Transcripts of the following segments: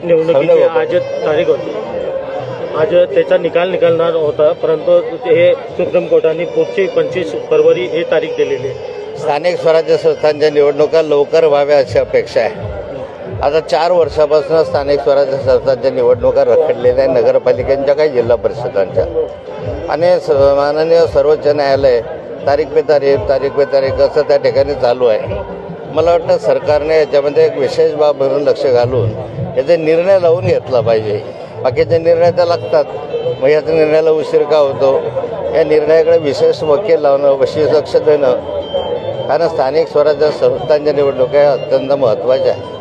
निवडणुकीची आज तारीख होती, आज त्याचा निकाल निघणार होता, परंतु हे सुप्रीम कोर्टाने पुढची 25 फरवरी ही तारीख दिलेली आहे। स्थानिक स्वराज्य संस्थांच्या निवडणुका लवकर व्हाव्या अशी अपेक्षा आहे। आता 4 वर्षापासून स्थानिक स्वराज्य संस्थांच्या निवडणुका रखडलेल्या आहे, नगरपालिकांच्या काही जिल्हा परिषदांच्या, आणि माननीय सर्वोच्च न्यायालय तारीख पे तारीख असं त्या ठिकाणी चालू आहे। मला वाटतं सरकारने याच्यामध्ये एक विशेष बाब म्हणून लक्ष घालून याचे निर्णय लावून घेतला पाहिजे। बाकीचे निर्णय तर लागतात, मग याचा निर्णयाला उशीर का होतो, या निर्णयाकडे विशेष वकील लावणं, विशेष लक्ष देणं, कारण स्थानिक स्वराज्य संस्थांच्या निवडणुका अत्यंत महत्त्वाच्या आहे।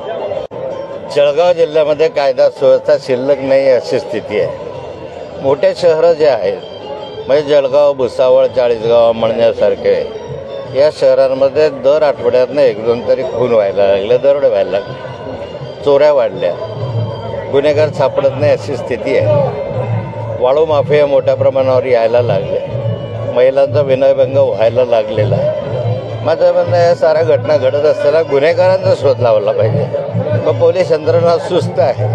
जळगाव जिल्ह्यामध्ये कायदा सुव्यवस्था शिल्लक नाही अशी स्थिती आहे। मोठे शहरं जे आहेत म्हणजे जळगाव, भुसावळ, चाळीसगाव, मळण्यासारखे या शहरांमध्ये दर आठवड्यातनं 1-2 तरी खून व्हायला लागले, दरोडे व्हायला लागले, चोऱ्या वाढल्या, गुन्हेगार सापडत नाही अशी स्थिती आहे। वाळू माफिया मोठ्या प्रमाणावर यायला लागले, महिलांचा विनयभंग व्हायला लागलेला आहे। माझं म्हणणं या साऱ्या घटना घडत असताना गुन्हेगारांचा शोध लावला पाहिजे। मग पोलीस यंत्रणा सुस्त आहे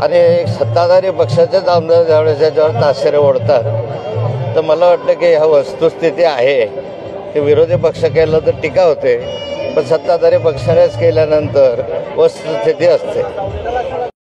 आणि सत्ताधारी पक्षाचेच आमदार ज्यावेळेस याच्यावर ताशेरे ओढतात, तर मला वाटतं की ह्या वस्तुस्थिती आहे की विरोधी पक्ष केलं तर टीका होते, पण सत्ताधारी पक्षानेच केल्यानंतर वस्तुस्थिती असते।